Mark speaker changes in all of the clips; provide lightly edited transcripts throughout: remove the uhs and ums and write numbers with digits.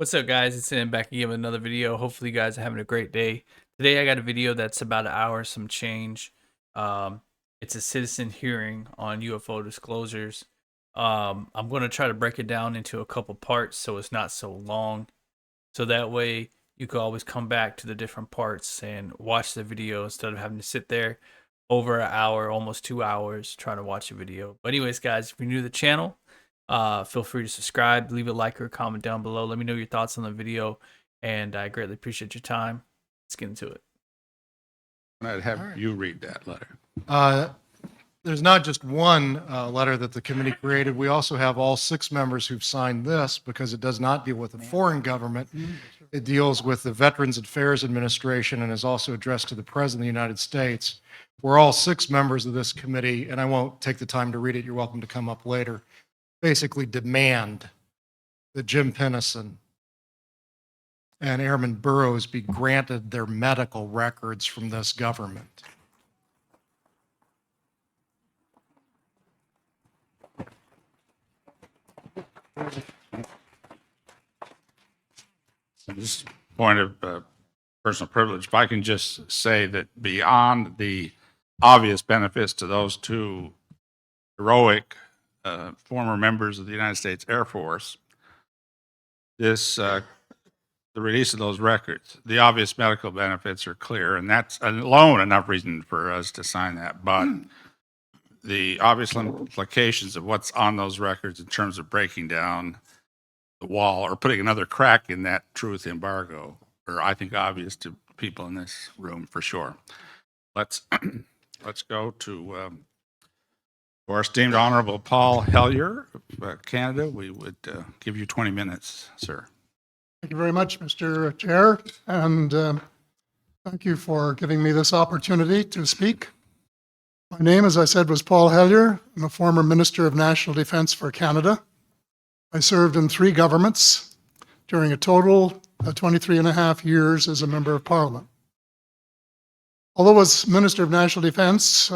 Speaker 1: What's up, guys? It's Sam back again with another video. Hopefully you guys are having a great day. Today I got a video that's about an hour some change. um it's a citizen hearing on UFO disclosures. I'm going to try to break it down into a couple parts so it's not so long, so that way you can always come back to the different parts and watch the video instead of having to sit there over an hour, almost 2 hours, trying to watch a video. But anyways, guys, if you're new to the channel, feel free to subscribe, leave a like or a comment down below. Let me know your thoughts on the video, and I greatly appreciate your time. Let's get into it.
Speaker 2: I'd have you read that letter.
Speaker 3: There's not just one letter that the committee created. We also have all 6 members who've signed this because it does not deal with a foreign government. It deals with the Veterans Affairs Administration and is also addressed to the President of the United States. We're all 6 members of this committee, and I won't take the time to read it. You're welcome to come up later. Basically demand that Jim Pennison and Airman Burroughs be granted their medical records from this government.
Speaker 2: Just point of personal privilege, if I can just say that beyond the obvious benefits to those 2 heroic former members of the United States Air Force, the release of those records, the obvious medical benefits are clear, and that's alone enough reason for us to sign that. But the obvious implications of what's on those records in terms of breaking down the wall or putting another crack in that truth embargo are, I think, obvious to people in this room for sure. Let's go to our esteemed Honorable Paul Hellyer of Canada. We would give you 20 minutes, sir.
Speaker 4: Thank you very much, Mr. Chair, and thank you for giving me this opportunity to speak. My name, as I said, was Paul Hellyer. I'm a former Minister of National Defence for Canada. I served in 3 governments during a total of 23 and a half years as a Member of Parliament. Although as Minister of National Defence,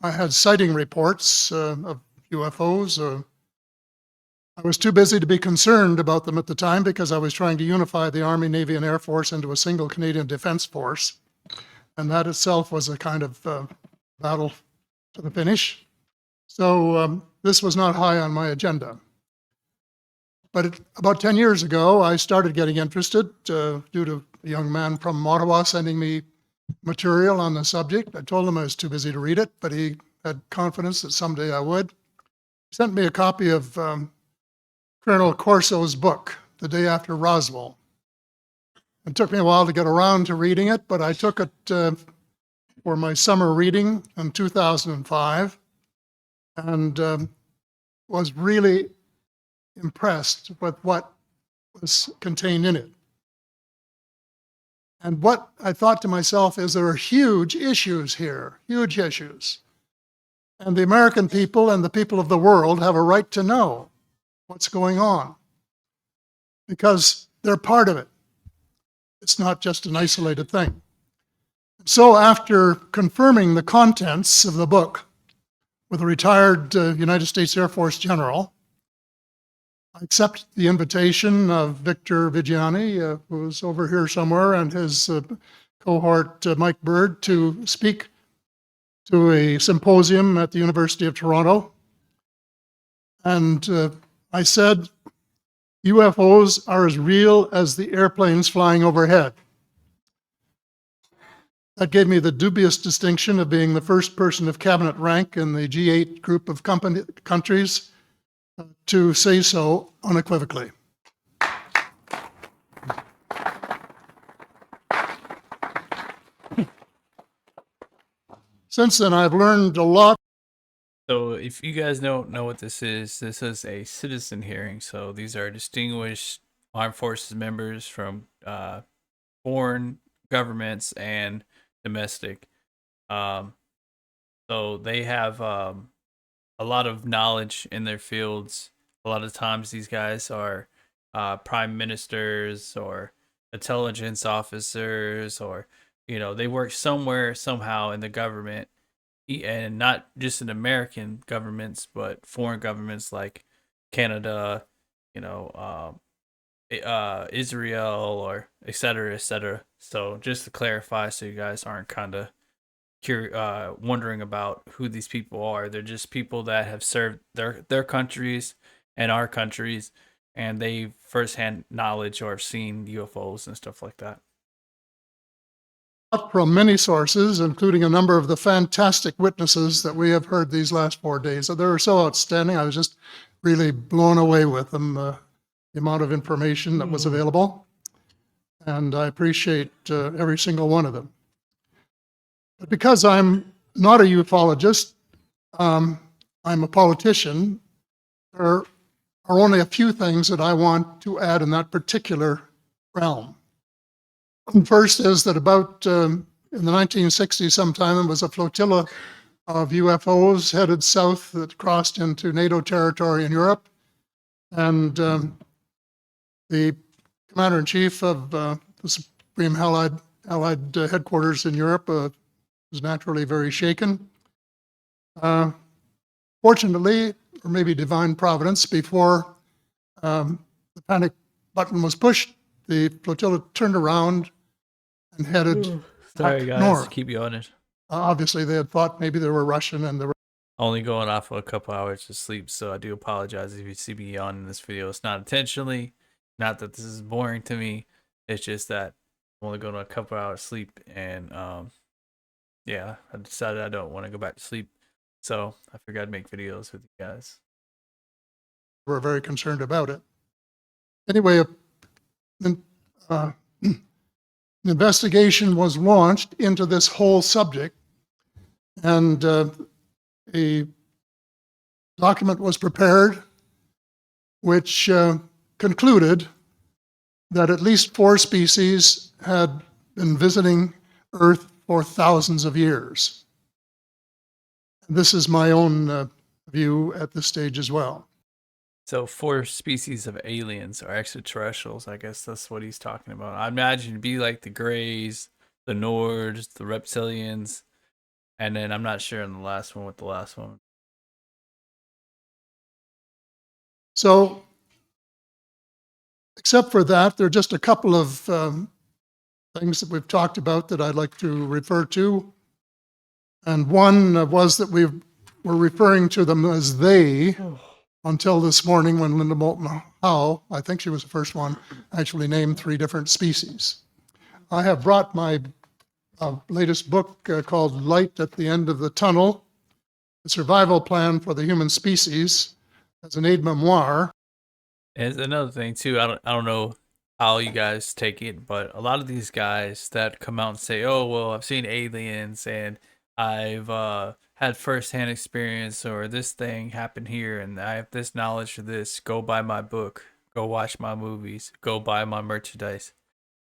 Speaker 4: I had sighting reports of UFOs. I was too busy to be concerned about them at the time because I was trying to unify the Army, Navy, and Air Force into a single Canadian Defence Force. And that itself was a kind of battle to the finish. So this was not high on my agenda. But about 10 years ago, I started getting interested due to a young man from Ottawa sending me material on the subject. I told him I was too busy to read it, but he had confidence that someday I would. He sent me a copy of Colonel Corso's book, The Day After Roswell. It took me a while to get around to reading it, but I took it for my summer reading in 2005 and was really impressed with what was contained in it. And what I thought to myself is there are huge issues here, huge issues. And the American people and the people of the world have a right to know what's going on because they're part of it. It's not just an isolated thing. So after confirming the contents of the book with a retired United States Air Force general, I accepted the invitation of Victor Vigiani, who's over here somewhere, and his cohort, Mike Bird, to speak to a symposium at the University of Toronto. And I said, UFOs are as real as the airplanes flying overhead. That gave me the dubious distinction of being the first person of cabinet rank in the G8 group of countries to say so unequivocally. Since then, I've learned a lot.
Speaker 1: So if you guys don't know what this is a citizen hearing. So these are distinguished armed forces members from foreign governments and domestic. So they have a lot of knowledge in their fields. A lot of times these guys are prime ministers or intelligence officers, or they work somewhere somehow in the government, and not just in American governments but foreign governments like Canada, Israel or et cetera, et cetera. So just to clarify, so you guys aren't kind of wondering about who these people are. They're just people that have served their countries and our countries, and they firsthand knowledge or have seen UFOs and stuff like that.
Speaker 4: From many sources, including a number of the fantastic witnesses that we have heard these last 4 days. So they're so outstanding. I was just really blown away with them, the amount of information that was available. And I appreciate every single one of them. But because I'm not a ufologist, I'm a politician, there are only a few things that I want to add in that particular realm. First is that about in the 1960s sometime, there was a flotilla of UFOs headed south that crossed into NATO territory in Europe. And the commander-in-chief of the Supreme Allied headquarters in Europe was naturally very shaken. Fortunately, or maybe divine providence, before the panic button was pushed, the flotilla turned around and headed
Speaker 1: Sorry,
Speaker 4: back
Speaker 1: guys,
Speaker 4: north.
Speaker 1: keep you honest.
Speaker 4: Obviously, they had thought maybe they were Russian and they were.
Speaker 1: Only going off of a couple hours of sleep, so I do apologize if you see me yawn in this video. It's not intentionally, not that this is boring to me. It's just that I'm only going on a couple hours sleep, and yeah, I decided I don't want to go back to sleep, so I figured I'd make videos with you guys.
Speaker 4: Were very concerned about it. Anyway, an investigation was launched into this whole subject, and a document was prepared which concluded that at least 4 species had been visiting Earth for thousands of years. This is my own view at this stage as well.
Speaker 1: So 4 species of aliens or extraterrestrials, I guess that's what he's talking about. I imagine it'd be like the Greys, the Nords, the Reptilians, and then I'm not sure on the last one what the last one.
Speaker 4: So, except for that, there are just a couple of things that we've talked about that I'd like to refer to. And one was that we were referring to them as they until this morning when Linda Moulton Howe, I think she was the first one, actually named 3 different species. I have brought my latest book called Light at the End of the Tunnel, The Survival Plan for the Human Species, as an aide-memoire.
Speaker 1: And another thing too, I don't know how you guys take it, but a lot of these guys that come out and say, "Oh, well, I've seen aliens and I've had firsthand experience, or this thing happened here, and I have this knowledge of this. Go buy my book, go watch my movies, go buy my merchandise."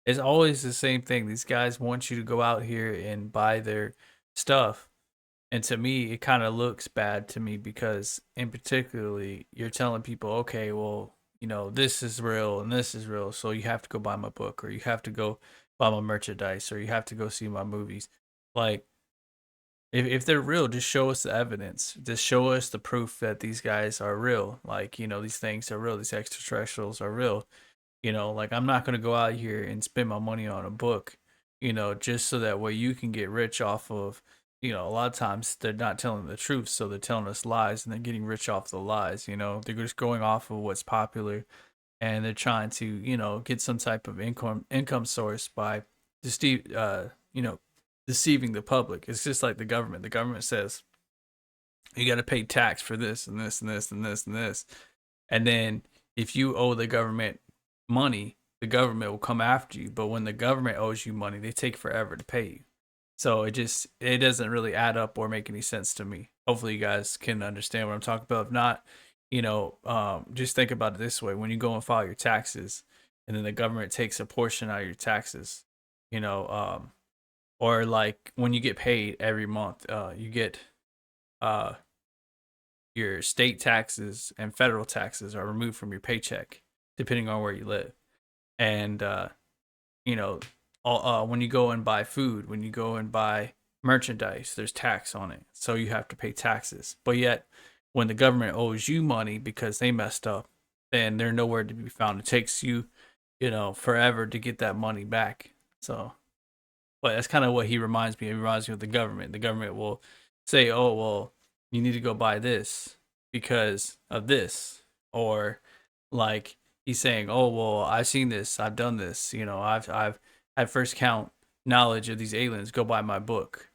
Speaker 1: It's always the same thing. These guys want you to go out here and buy their stuff. And to me, it kind of looks bad to me because, in particularly, you're telling people, okay, well, you know, this is real and this is real, so you have to go buy my book, or you have to go buy my merchandise, or you have to go see my movies. Like, if they're real, just show us the evidence. Just show us the proof that these guys are real. Like, you know, these things are real. These extraterrestrials are real. You know, like, I'm not going to go out here and spend my money on a book, you know, just so that way you can get rich off of, you know, a lot of times they're not telling the truth. So they're telling us lies and they're getting rich off the lies. You know, they're just going off of what's popular, and they're trying to, you know, get some type of income source by you know, deceiving the public. It's just like the government. The government says you got to pay tax for this and this and this and this and this. And then if you owe the government money, the government will come after you. But when the government owes you money, they take forever to pay you. So it doesn't really add up or make any sense to me. Hopefully you guys can understand what I'm talking about. If not, you know, just think about it this way. When you go and file your taxes and then the government takes a portion out of your taxes, you know, or like when you get paid every month, you get your state taxes and federal taxes are removed from your paycheck, depending on where you live. And, you know, when you go and buy food, when you go and buy merchandise, there's tax on it. So you have to pay taxes. But yet, when the government owes you money because they messed up, then they're nowhere to be found. It takes you forever to get that money back. So, but that's kind of what he reminds me. He reminds me of the government. The government will say, "Oh, well, you need to go buy this because of this," or like he's saying, "Oh, well, I've seen this. I've done this. I've had first count knowledge of these aliens. Go buy my book."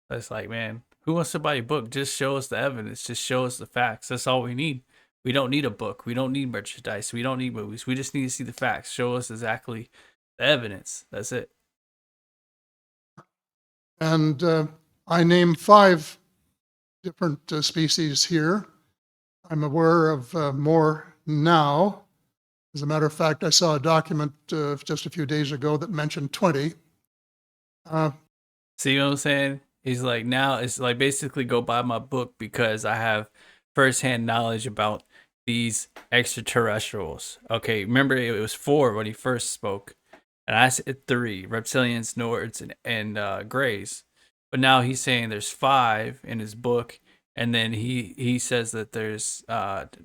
Speaker 1: That's like, man, who wants to buy a book? Just show us the evidence. Just show us the facts. That's all we need. We don't need a book. We don't need merchandise. We don't need movies. We just need to see the facts. Show us exactly the evidence. That's it.
Speaker 4: And I name 5 different species here. I'm aware of more now. As a matter of fact, I saw a document just a few days ago that mentioned 20.
Speaker 1: See what I'm saying? He's like, now it's like basically go buy my book because I have firsthand knowledge about these extraterrestrials. Okay, remember it was 4 when he first spoke, and I said 3: reptilians, Nords, and Greys. But now he's saying there's 5 in his book, and then he says that there's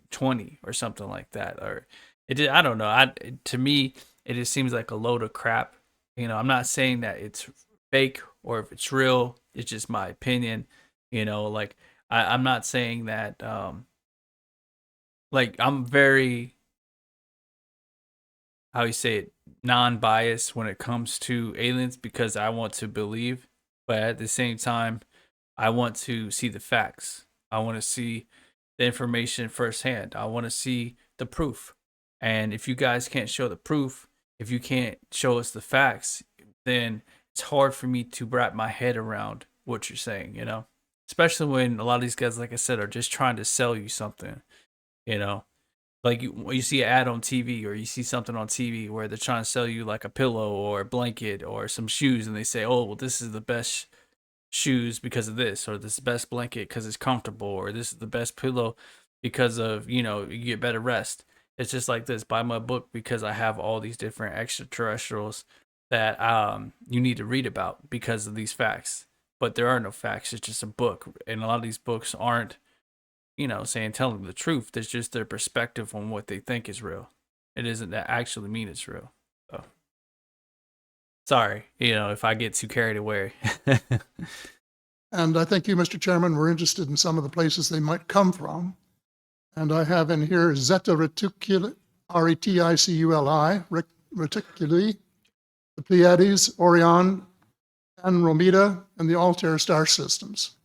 Speaker 1: 20 or something like that. Or I don't know. To me, it just seems like a load of crap. I'm not saying that it's fake or if it's real. It's just my opinion. Like I'm not saying that. Like I'm very, how you say it, non-biased when it comes to aliens because I want to believe, but at the same time, I want to see the facts. I want to see the information firsthand. I want to see the proof. And if you guys can't show the proof, if you can't show us the facts, then it's hard for me to wrap my head around what you're saying. Especially when a lot of these guys, like I said, are just trying to sell you something, you know? Like you see an ad on TV or you see something on TV where they're trying to sell you like a pillow or a blanket or some shoes and they say, "Oh, well, this is the best shoes because of this," or "this is the best blanket because it's comfortable," or "this is the best pillow because of, you get better rest." It's just like this. Buy my book because I have all these different extraterrestrials that you need to read about because of these facts. But there are no facts. It's just a book. And a lot of these books aren't, saying telling the truth. There's just their perspective on what they think is real. It isn't that actually mean it's real. So sorry, if I get too carried away.
Speaker 4: And I think you, Mr. Chairman, were interested in some of the places they might come from. And I have in here Zeta Reticuli, Reticuli, Reticuli, the Pleiades, Orion, Andromeda, and the Altair star systems.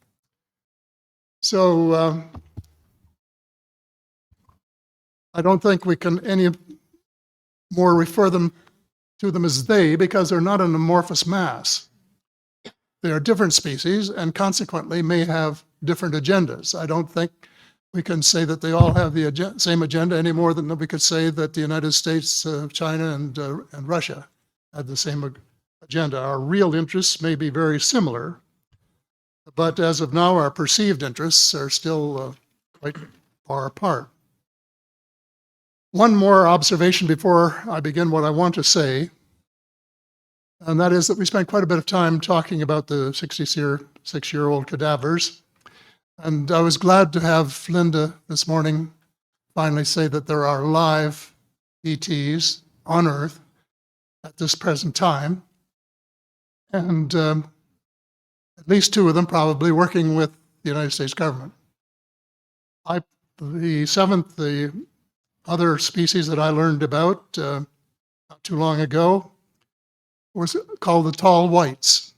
Speaker 4: So I don't think we can any more refer to them as they because they're not an amorphous mass. They are different species and consequently may have different agendas. I don't think we can say that they all have the same agenda any more than we could say that the United States, China, and Russia had the same agenda. Our real interests may be very similar, but as of now, our perceived interests are still quite far apart. One more observation before I begin what I want to say, and that is that we spent quite a bit of time talking about the 66-year-old cadavers. And I was glad to have Linda this morning finally say that there are live ETs on Earth at this present time. And at least 2 of them probably working with the United States government. The other species that I learned about not too long ago was called the tall whites.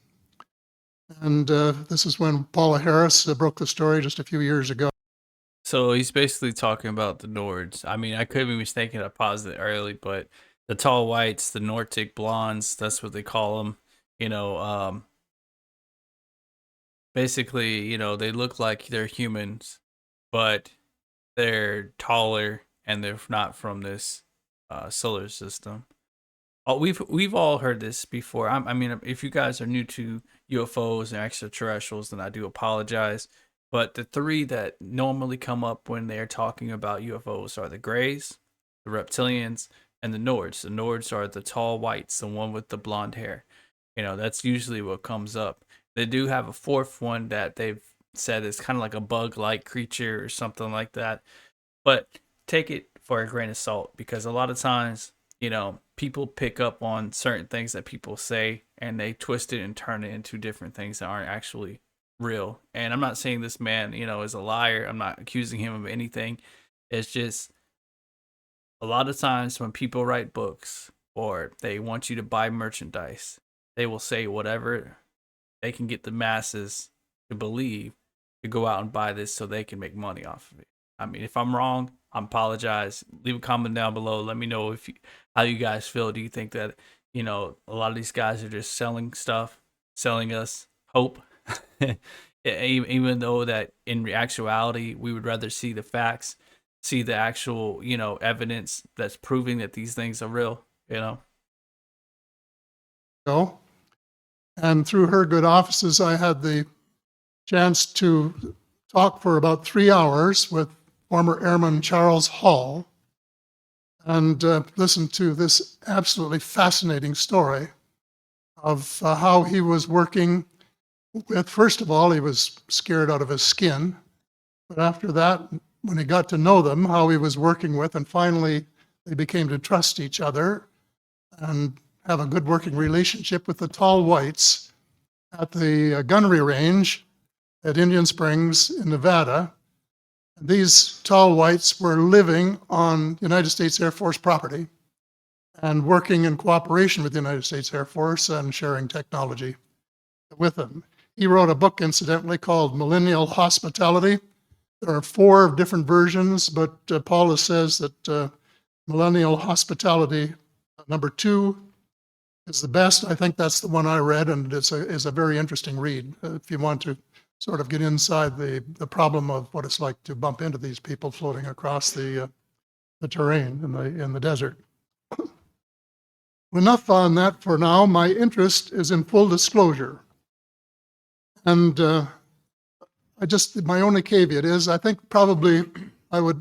Speaker 4: And this is when Paula Harris broke the story just a few years ago.
Speaker 1: So he's basically talking about the Nords. I mean, I could be mistaken. I paused it early, but the tall whites, the Nordic blondes, that's what they call them. Basically, they look like they're humans, but they're taller and they're not from this solar system. Oh, we've all heard this before. I mean, if you guys are new to UFOs and extraterrestrials, then I do apologize. But the 3 that normally come up when they're talking about UFOs are the Greys, the Reptilians, and the Nords. The Nords are the tall whites, the one with the blonde hair. That's usually what comes up. They do have a 4th one that they've said is kind of like a bug-like creature or something like that. But take it for a grain of salt because a lot of times people pick up on certain things that people say and they twist it and turn it into different things that aren't actually real. And I'm not saying this man, is a liar. I'm not accusing him of anything. It's just a lot of times when people write books or they want you to buy merchandise, they will say whatever they can get the masses to believe to go out and buy this so they can make money off of it. I mean, if I'm wrong, I apologize. Leave a comment down below. Let me know how you guys feel. Do you think that, a lot of these guys are just selling stuff, selling us hope? Even though that in actuality, we would rather see the facts, see the actual, evidence that's proving that these things are real.
Speaker 4: Go. And through her good offices, I had the chance to talk for about 3 hours with former Airman Charles Hall and listen to this absolutely fascinating story of how he was working with, first of all, he was scared out of his skin. But after that, when he got to know them, how he was working with, and finally they became to trust each other and have a good working relationship with the tall whites at the gunnery range at Indian Springs in Nevada. And these tall whites were living on United States Air Force property and working in cooperation with the United States Air Force and sharing technology with them. He wrote a book, incidentally, called Millennial Hospitality. There are 4 different versions, but Paula says that Millennial Hospitality, number 2, is the best. I think that's the one I read, and it's a very interesting read if you want to sort of get inside the problem of what it's like to bump into these people floating across the terrain in the desert. Enough on that for now. My interest is in full disclosure. And my only caveat is I think probably I would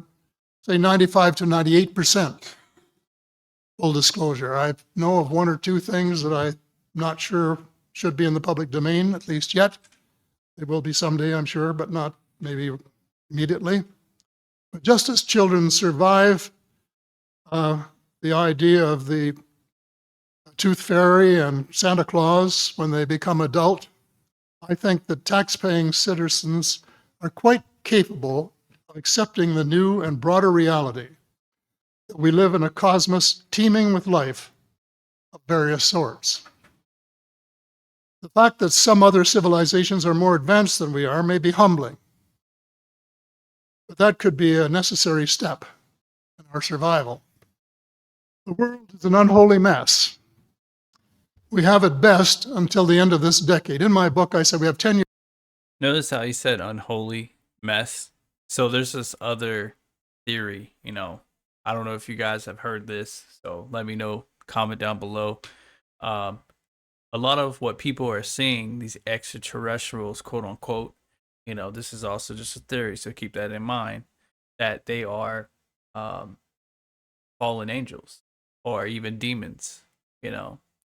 Speaker 4: say 95 to 98% full disclosure. I know of 1 or 2 things that I'm not sure should be in the public domain, at least yet. They will be someday, I'm sure, but not maybe immediately. But just as children survive the idea of the tooth fairy and Santa Claus when they become adult, I think that tax-paying citizens are quite capable of accepting the new and broader reality that we live in a cosmos teeming with life of various sorts. The fact that some other civilizations are more advanced than we are may be humbling, but that could be a necessary step in our survival. The world is an unholy mess. We have it best until the end of this decade. In my book, I said we have 10 years.
Speaker 1: Notice how he said unholy mess. So there's this other theory, I don't know if you guys have heard this, so let me know, comment down below. A lot of what people are seeing, these extraterrestrials, quote unquote, this is also just a theory, so keep that in mind, that they are fallen angels or even demons.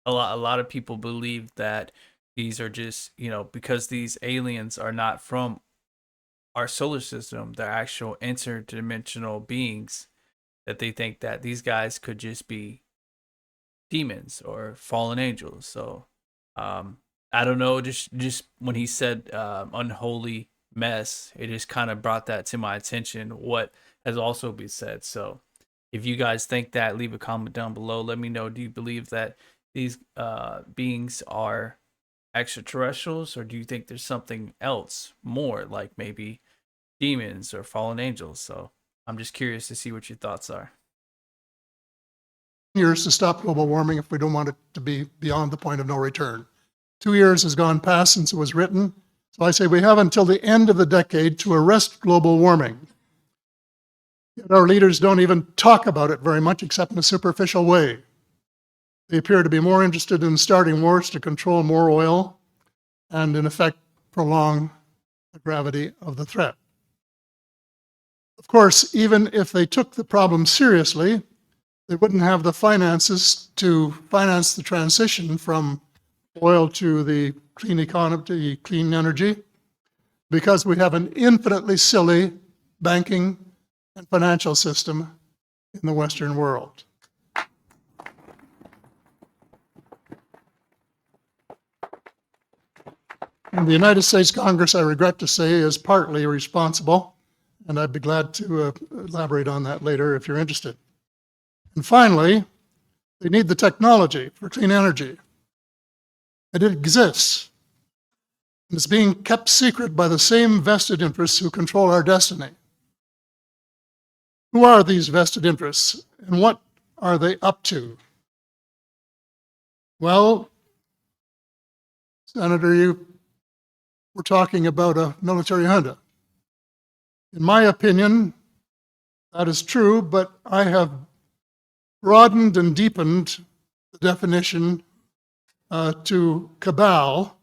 Speaker 1: A lot of people believe that these are just, because these aliens are not from our solar system, they're actual interdimensional beings, that they think that these guys could just be demons or fallen angels. So I don't know, just when he said unholy mess, it just kind of brought that to my attention, what has also been said. So if you guys think that, leave a comment down below. Let me know, do you believe that these beings are extraterrestrials, or do you think there's something else more, like maybe demons or fallen angels? So I'm just curious to see what your thoughts are.
Speaker 4: Years to stop global warming if we don't want it to be beyond the point of no return. 2 years has gone past since it was written. So I say we have until the end of the decade to arrest global warming. Yet our leaders don't even talk about it very much except in a superficial way. They appear to be more interested in starting wars to control more oil and, in effect, prolong the gravity of the threat. Of course, even if they took the problem seriously, they wouldn't have the finances to finance the transition from oil to the clean economy, to clean energy, because we have an infinitely silly banking and financial system in the Western world. And the United States Congress, I regret to say, is partly responsible, and I'd be glad to elaborate on that later if you're interested. And finally, they need the technology for clean energy. And it exists. And it's being kept secret by the same vested interests who control our destiny. Who are these vested interests, and what are they up to? Well, Senator, you were talking about a military junta. In my opinion, that is true, but I have broadened and deepened the definition to cabal.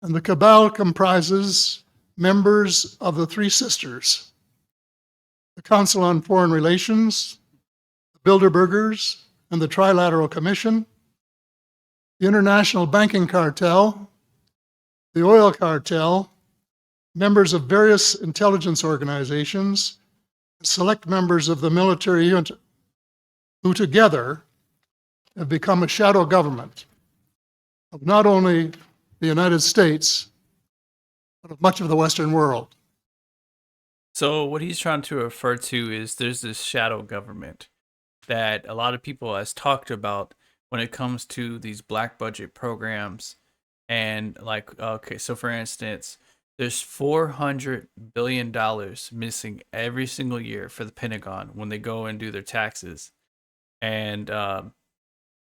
Speaker 4: And the cabal comprises members of the Three Sisters: the Council on Foreign Relations, the Bilderbergers, and the Trilateral Commission, the International Banking Cartel, the Oil Cartel, members of various intelligence organizations, select members of the military junta, who together have become a shadow government of not only the United States, but of much of the Western world.
Speaker 1: So what he's trying to refer to is there's this shadow government that a lot of people has talked about when it comes to these black budget programs. And like, okay, so for instance, there's $400 billion missing every single year for the Pentagon when they go and do their taxes. And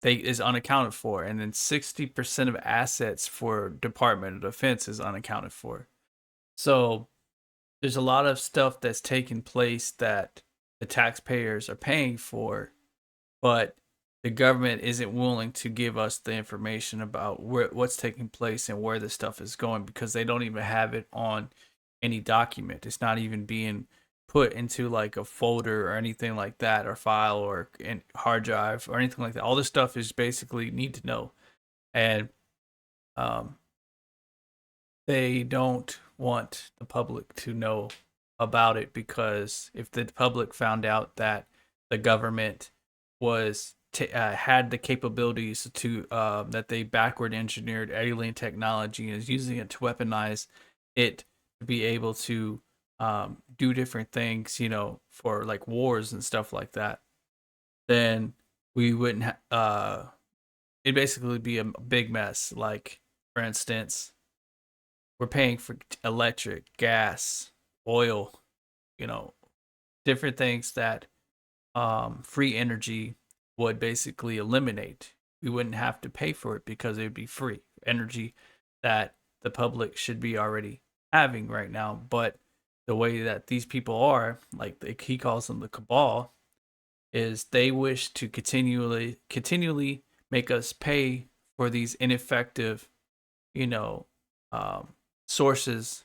Speaker 1: they is unaccounted for. And then 60% of assets for Department of Defense is unaccounted for. So there's a lot of stuff that's taking place that the taxpayers are paying for, but the government isn't willing to give us the information about what's taking place and where the stuff is going, because they don't even have it on any document. It's not even being put into like a folder or anything like that, or file, or in hard drive or anything like that. All this stuff is basically need to know. And they don't want the public to know about it, because if the public found out that the government was had the capabilities to that they backward engineered alien technology and is using it to weaponize it to be able to do different things, you know, for like wars and stuff like that, then we wouldn't it'd basically be a big mess. Like, for instance, we're paying for electric, gas, oil, you know, different things that free energy would basically eliminate. We wouldn't have to pay for it because it would be free energy that the public should be already having right now. But the way that these people are, like he calls them the cabal, is they wish to continually make us pay for these ineffective, you know, sources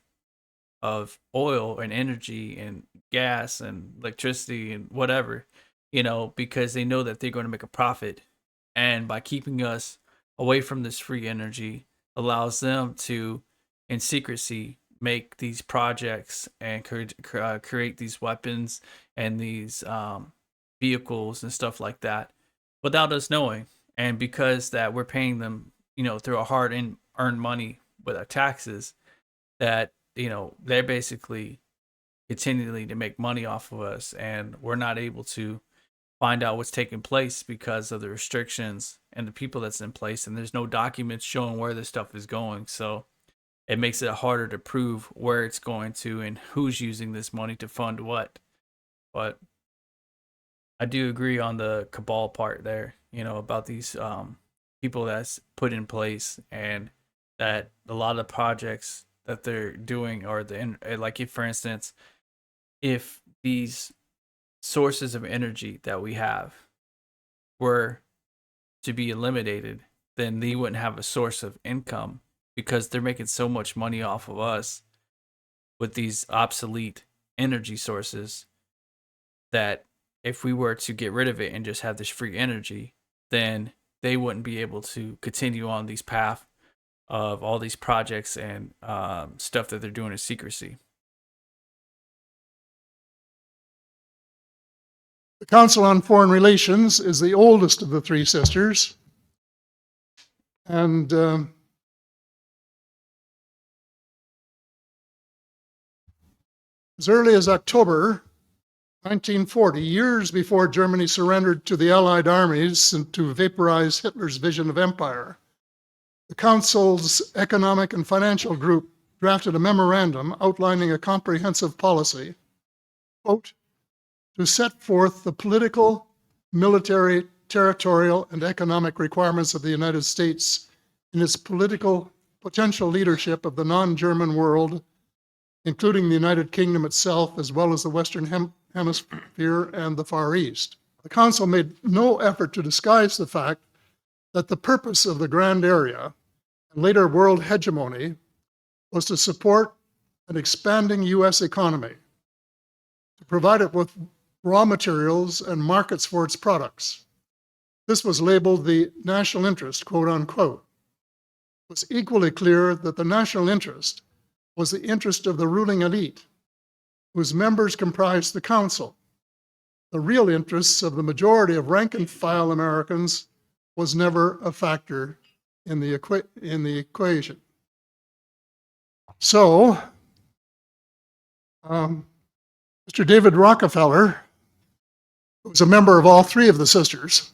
Speaker 1: of oil and energy and gas and electricity and whatever, you know, because they know that they're going to make a profit. And by keeping us away from this free energy allows them to, in secrecy, make these projects and create these weapons and these vehicles and stuff like that without us knowing. And because that we're paying them, you know, through a hard earned money with our taxes, that, you know, they're basically continually to make money off of us, and we're not able to find out what's taking place because of the restrictions and the people that's in place, and there's no documents showing where this stuff is going. So it makes it harder to prove where it's going to and who's using this money to fund what. But I do agree on the cabal part there, you know, about these people that's put in place, and that a lot of projects that they're doing, or like, if for instance, if these sources of energy that we have were to be eliminated, then they wouldn't have a source of income, because they're making so much money off of us with these obsolete energy sources, that if we were to get rid of it and just have this free energy, then they wouldn't be able to continue on these path of all these projects and stuff that they're doing in secrecy.
Speaker 4: The Council on Foreign Relations is the oldest of the Three Sisters, and As early as October 1940, years before Germany surrendered to the Allied armies and to vaporize Hitler's vision of empire, the Council's Economic and Financial Group drafted a memorandum outlining a comprehensive policy, quote, to set forth the political, military, territorial, and economic requirements of the United States in its political potential leadership of the non-German world, including the United Kingdom itself, as well as the Western Hemisphere and the Far East. The Council made no effort to disguise the fact that the purpose of the Grand Area and later world hegemony was to support an expanding U.S. economy, to provide it with raw materials and markets for its products. This was labeled the national interest, quote unquote. It was equally clear that the national interest was the interest of the ruling elite, whose members comprised the council. The real interests of the majority of rank and file Americans was never a factor in the equation. So, Mr. David Rockefeller, who was a member of all three of the sisters,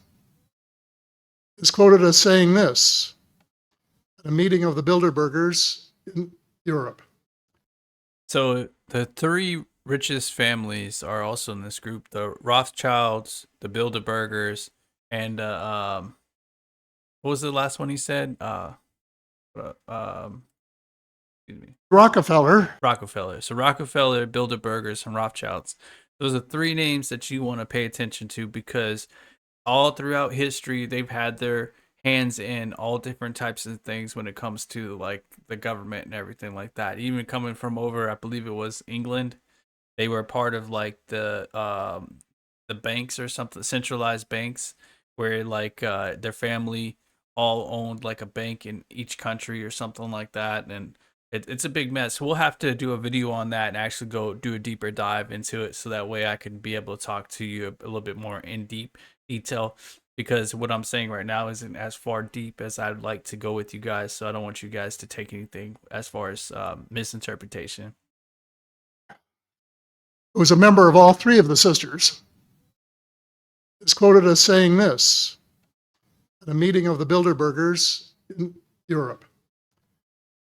Speaker 4: is quoted as saying this at a meeting of the Bilderbergers in Europe.
Speaker 1: So the three richest families are also in this group: the Rothschilds, the Bilderbergers, and what was the last one he said? Excuse me.
Speaker 4: Rockefeller.
Speaker 1: So Rockefeller, Bilderbergers, and Rothschilds. Those are three names that you want to pay attention to, because all throughout history they've had their hands in all different types of things when it comes to like the government and everything like that. Even coming from over, I believe it was England, they were part of like the banks or something, centralized banks, where like their family all owned like a bank in each country or something like that. And it's a big mess. We'll have to do a video on that and actually go do a deeper dive into it, so that way I can be able to talk to you a little bit more in deep detail, because what I'm saying right now isn't as far deep as I'd like to go with you guys. So I don't want you guys to take anything as far as misinterpretation.
Speaker 4: Who was a member of all three of the sisters, is quoted as saying this at a meeting of the Bilderbergers in Europe.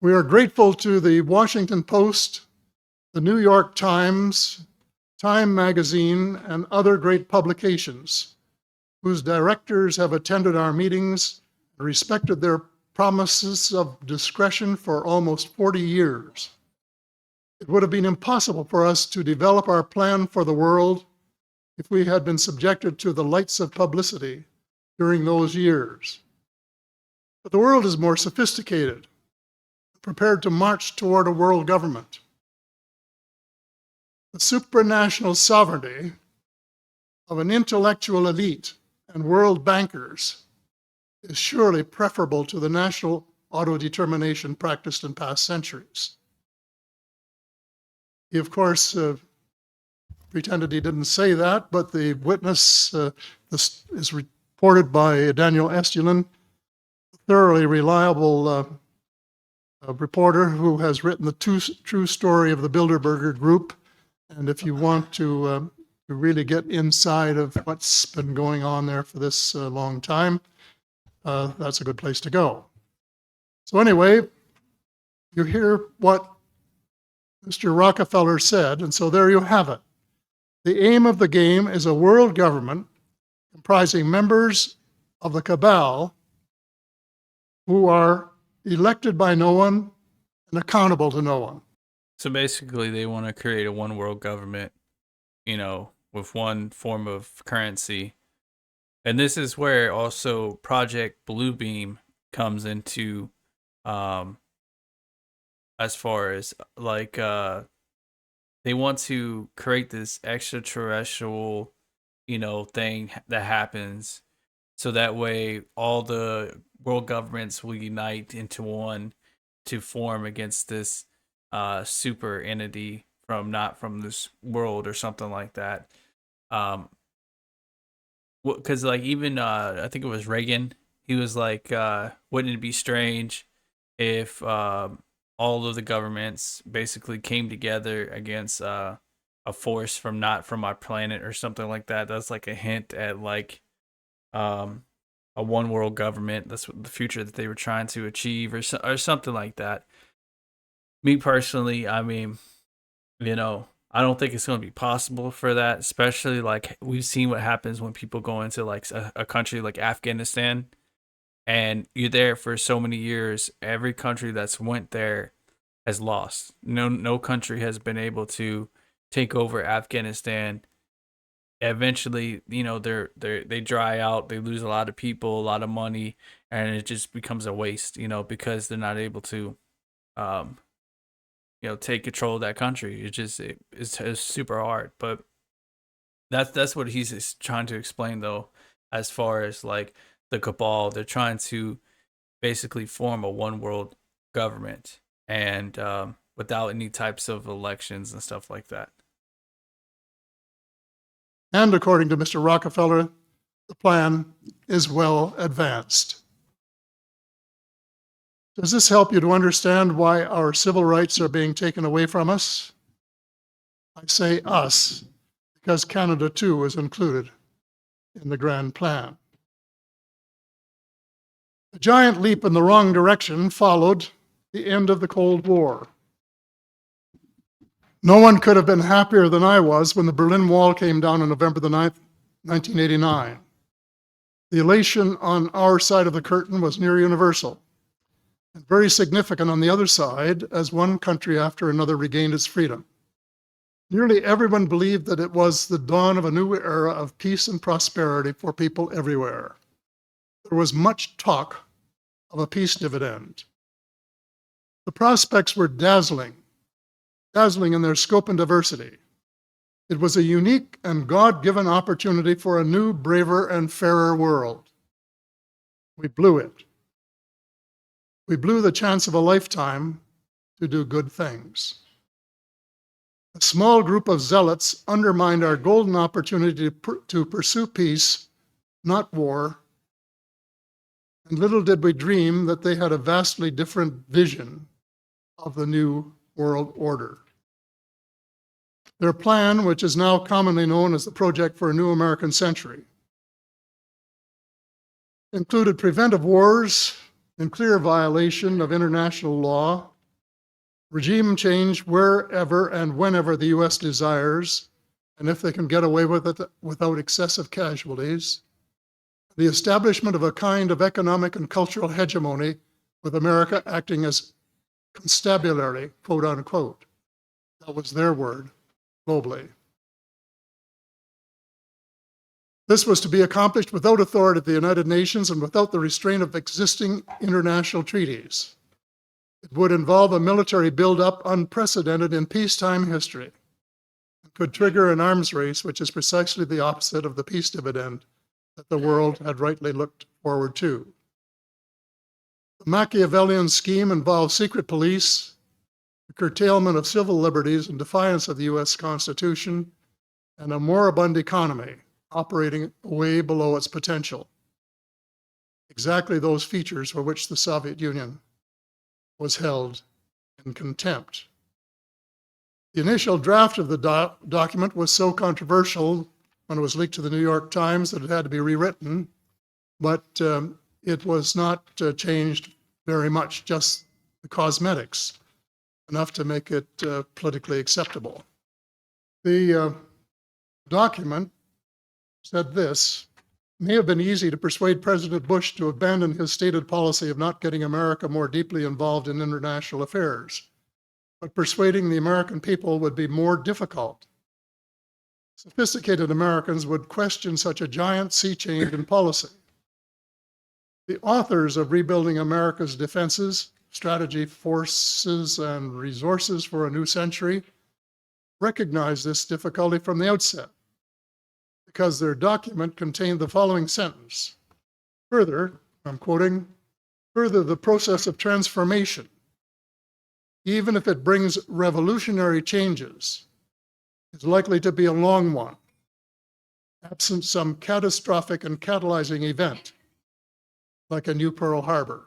Speaker 4: We are grateful to the Washington Post, the New York Times, Time Magazine, and other great publications whose directors have attended our meetings and respected their promises of discretion for almost 40 years. It would have been impossible for us to develop our plan for the world if we had been subjected to the lights of publicity during those years. But the world is more sophisticated, prepared to march toward a world government. The supranational sovereignty of an intellectual elite and world bankers is surely preferable to the national autodetermination practiced in past centuries. He, of course, pretended he didn't say that, but the witness, this is reported by Daniel Estulin, a thoroughly reliable a reporter who has written the true story of the Bilderberger Group. And if you want to really get inside of what's been going on there for this long time, that's a good place to go. So anyway, you hear what Mr. Rockefeller said, and so there you have it. The aim of the game is a world government comprising members of the cabal who are elected by no one and accountable to no one.
Speaker 1: So basically they want to create a one world government, you know, with one form of currency. And this is where also Project Bluebeam comes into as far as like they want to create this extraterrestrial, you know, thing that happens, so that way all the world governments will unite into one to form against this super entity from not from this world or something like that. Because like even I think it was Reagan, he was like, wouldn't it be strange if all all of the governments basically came together against a force from not from our planet or something like that. That's like a hint at like um, a one world government. That's what the future that they were trying to achieve, or something like that. Me personally, I mean, I don't think it's going to be possible for that, especially like we've seen what happens when people go into like a country like Afghanistan and you're there for so many years. Every country that's went there has lost. No country has been able to take over Afghanistan. Eventually, they dry out, they lose a lot of people, a lot of money, and it just becomes a waste, because they're not able to um take control of that country. It's super hard. But that's what he's trying to explain, though, as far as like the cabal. They're trying to basically form a one world government, and without any types of elections and stuff like that.
Speaker 4: And according to Mr. Rockefeller, the plan is well advanced. Does this help you to understand why our civil rights are being taken away from us? I say us because Canada too is included in the grand plan. A giant leap in the wrong direction followed the end of the Cold War. No one could have been happier than I was when the Berlin Wall came down on November the 9th, 1989. The elation on our side of the curtain was near universal and very significant on the other side as one country after another regained its freedom. Nearly everyone believed that it was the dawn of a new era of peace and prosperity for people everywhere. There was much talk of a peace dividend. The prospects were dazzling in their scope and diversity. It was a unique and God-given opportunity for a new, braver, and fairer world. We blew it. We blew the chance of a lifetime to do good things. A small group of zealots undermined our golden opportunity to pursue peace, not war, and little did we dream that they had a vastly different vision of the new world order. Their plan, which is now commonly known as the Project for a New American Century, included preventive wars in clear violation of international law, regime change wherever and whenever the U.S. desires, and if they can get away with it without excessive casualties, the establishment of a kind of economic and cultural hegemony with America acting as constabulary, quote unquote. That was their word, globally. This was to be accomplished without authority of the United Nations and without the restraint of existing international treaties. It would involve a military buildup unprecedented in peacetime history. It could trigger an arms race, which is precisely the opposite of the peace dividend that the world had rightly looked forward to. The Machiavellian scheme involved secret police, the curtailment of civil liberties in defiance of the U.S. Constitution, and a moribund economy operating way below its potential. Exactly those features for which the Soviet Union was held in contempt. The initial draft of the document was so controversial when it was leaked to the New York Times that it had to be rewritten, but it was not changed very much, just the cosmetics, enough to make it politically acceptable. The document said this: it may have been easy to persuade President Bush to abandon his stated policy of not getting America more deeply involved in international affairs, but persuading the American people would be more difficult. Sophisticated Americans would question such a giant sea change in policy. The authors of Rebuilding America's Defenses, Strategy, Forces, and Resources for a New Century recognized this difficulty from the outset, because their document contained the following sentence. Further, I'm quoting, further, the process of transformation, even if it brings revolutionary changes, is likely to be a long one, absent some catastrophic and catalyzing event, like a new Pearl Harbor.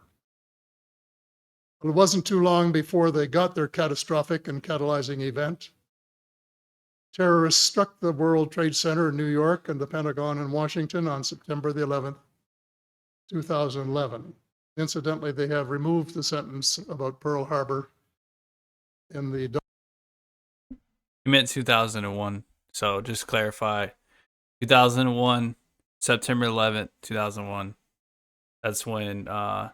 Speaker 4: But it wasn't too long before they got their catastrophic and catalyzing event. Terrorists struck the World Trade Center in New York and the Pentagon in Washington on September the 11th, 2011. Incidentally, they have removed the sentence about Pearl Harbor in the.
Speaker 1: You meant 2001. So just clarify. 2001, September 11th, 2001. That's when the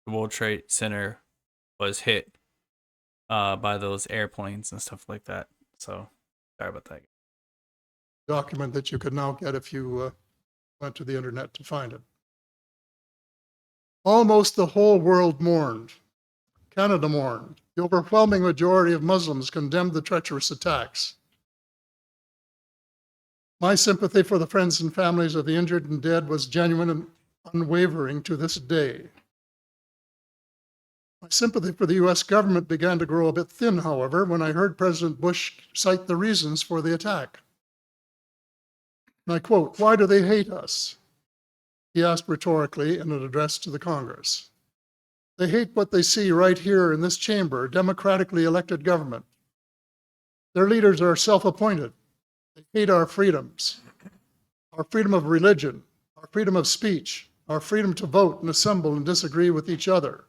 Speaker 1: World Trade Center was hit by those airplanes and stuff like that. So sorry about that.
Speaker 4: Document that you could now get if you went to the internet to find it. Almost the whole world mourned. Canada mourned. The overwhelming majority of Muslims condemned the treacherous attacks. My sympathy for the friends and families of the injured and dead was genuine and unwavering to this day. My sympathy for the US government began to grow a bit thin, however, when I heard President Bush cite the reasons for the attack. And I quote, "Why do they hate us?" he asked rhetorically in an address to the Congress. "They hate what they see right here in this chamber, democratically elected government. Their leaders are self-appointed. They hate our freedoms, our freedom of religion, our freedom of speech, our freedom to vote and assemble and disagree with each other."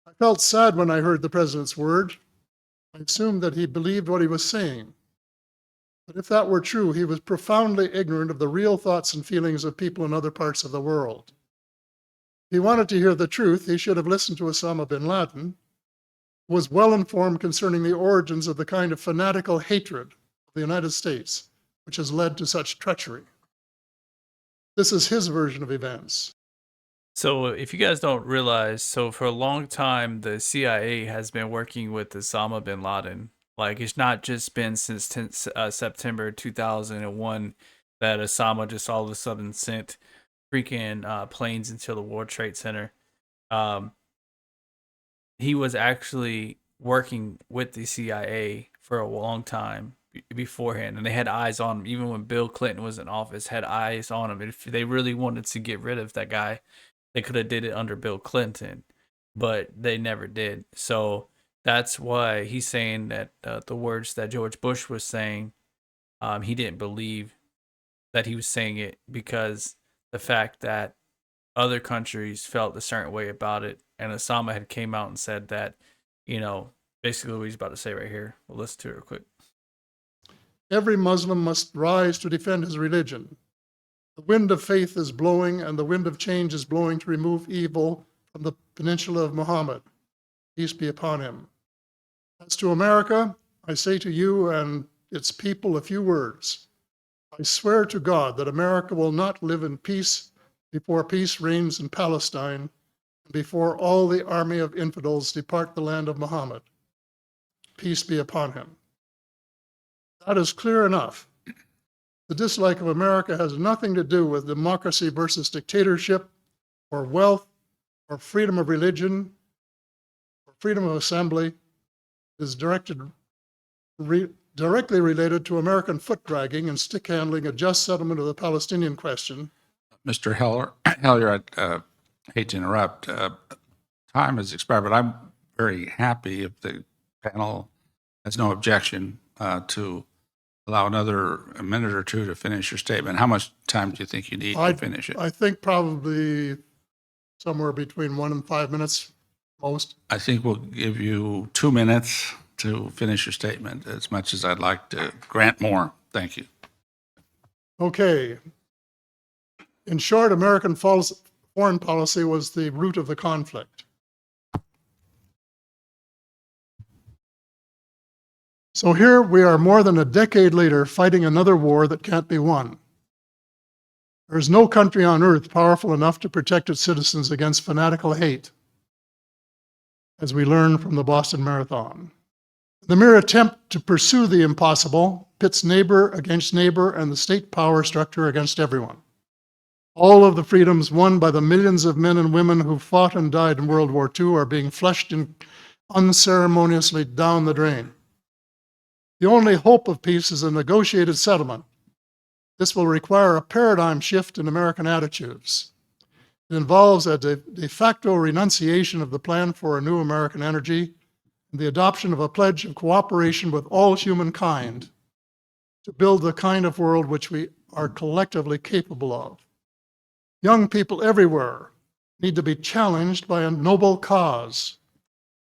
Speaker 4: I felt sad when I heard the president's word. I assumed that he believed what he was saying. But if that were true, he was profoundly ignorant of the real thoughts and feelings of people in other parts of the world. If he wanted to hear the truth, he should have listened to Osama bin Laden, who was well informed concerning the origins of the kind of fanatical hatred of the United States, which has led to such treachery. This is his version of events.
Speaker 1: So if you guys don't realize, so for a long time, the CIA has been working with Osama bin Laden. Like, it's not just been since September 2001 that Osama just all of a sudden sent freaking planes into the World Trade Center. He was actually working with the CIA for a long time beforehand, and they had eyes on him. Even when Bill Clinton was in office, had eyes on him. If they really wanted to get rid of that guy, they could have did it under Bill Clinton, but they never did. So that's why he's saying that the words that George Bush was saying, he didn't believe that he was saying it, because the fact that other countries felt a certain way about it, and Osama had came out and said that, basically what he's about to say right here. We'll listen to it real quick.
Speaker 4: Every Muslim must rise to defend his religion. The wind of faith is blowing, and the wind of change is blowing to remove evil from the peninsula of Muhammad. Peace be upon him. As to America, I say to you and its people a few words. I swear to God that America will not live in peace before peace reigns in Palestine, and before all the army of infidels depart the land of Muhammad. Peace be upon him. That is clear enough. The dislike of America has nothing to do with democracy versus dictatorship, or wealth, or freedom of religion, or freedom of assembly. It is directly related to American foot dragging and stick handling a just settlement of the Palestinian question.
Speaker 2: Mr. Hellier, I hate to interrupt. Time has expired, but I'm very happy if the panel has no objection to allow another minute or two to finish your statement. How much time do you think you need to finish it?
Speaker 4: I think probably somewhere between 1 and 5 minutes, most.
Speaker 2: I think we'll give you 2 minutes to finish your statement, as much as I'd like to grant more. Thank you.
Speaker 4: Okay. In short, American foreign policy was the root of the conflict. So here we are more than a decade later fighting another war that can't be won. There is no country on earth powerful enough to protect its citizens against fanatical hate, as we learned from the Boston Marathon. The mere attempt to pursue the impossible pits neighbor against neighbor and the state power structure against everyone. All of the freedoms won by the millions of men and women who fought and died in World War II are being flushed unceremoniously down the drain. The only hope of peace is a negotiated settlement. This will require a paradigm shift in American attitudes. It involves a de facto renunciation of the plan for a new American energy and the adoption of a pledge of cooperation with all humankind to build the kind of world which we are collectively capable of. Young people everywhere need to be challenged by a noble cause.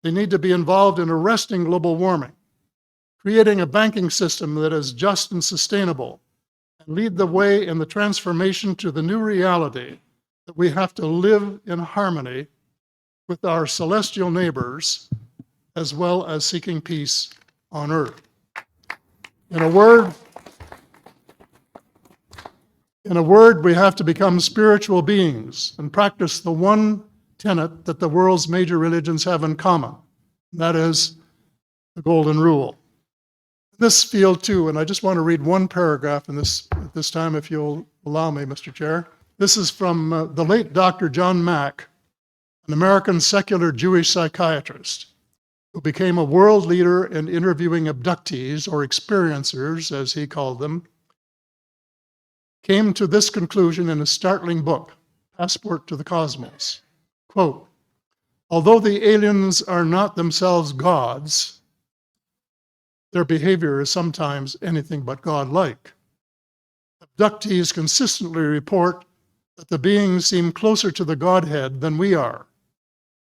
Speaker 4: They need to be involved in arresting global warming, creating a banking system that is just and sustainable, and lead the way in the transformation to the new reality that we have to live in harmony with our celestial neighbors, as well as seeking peace on earth. In a word, we have to become spiritual beings and practice the one tenet that the world's major religions have in common. That is the Golden Rule. This field too, and I just want to read one paragraph in this at this time, if you'll allow me, Mr. Chair. This is from the late Dr. John Mack, an American secular Jewish psychiatrist who became a world leader in interviewing abductees, or experiencers, as he called them, came to this conclusion in a startling book, Passport to the Cosmos. Quote, although the aliens are not themselves gods, their behavior is sometimes anything but godlike. Abductees consistently report that the beings seem closer to the Godhead than we are,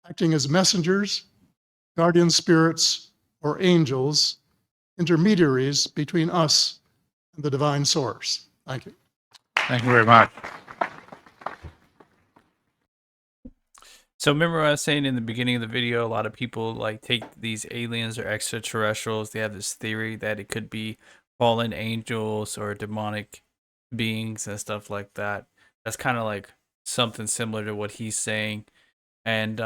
Speaker 4: acting as messengers, guardian spirits, or angels, intermediaries between us and the divine source. Thank you.
Speaker 2: Thank you very much.
Speaker 1: So remember what I was saying in the beginning of the video, a lot of people like take these aliens or extraterrestrials. They have this theory that it could be fallen angels or demonic beings and stuff like that. That's kind of like something similar to what he's saying. And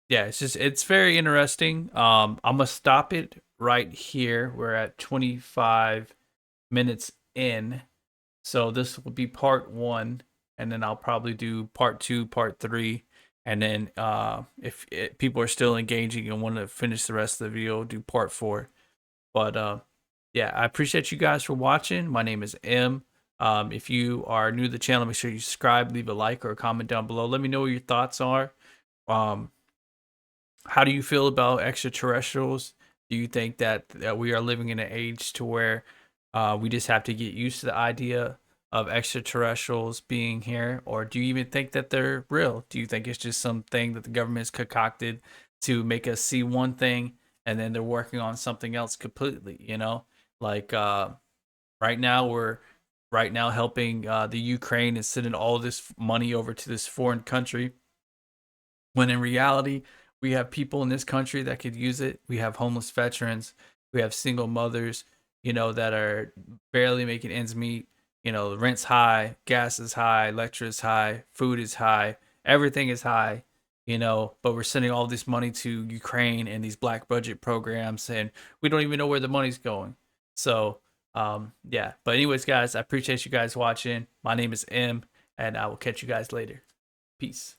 Speaker 1: yeah, it's very interesting. I'm gonna stop it right here. We're at 25 minutes in. So this will be part 1, and then I'll probably do part 2, part 3, and then if people are still engaging and want to finish the rest of the video, do part 4. But yeah, I appreciate you guys for watching. My name is M. If you are new to the channel, make sure you subscribe, leave a like or a comment down below. Let me know what your thoughts are. How do you feel about extraterrestrials? Do you think that we are living in an age to where we just have to get used to the idea of extraterrestrials being here? Or do you even think that they're real? Do you think it's just something that the government's concocted to make us see one thing and then they're working on something else completely, you know? Like right now we're helping the Ukraine and sending all this money over to this foreign country, when in reality we have people in this country that could use it. We have homeless veterans, we have single mothers, you know, that are barely making ends meet. You know, rent's high, gas is high, electric is high, food is high, everything is high, you know, but we're sending all this money to Ukraine and these black budget programs, and we don't even know where the money's going. So yeah, but anyways guys, I appreciate you guys watching. My name is M, and I will catch you guys later. Peace.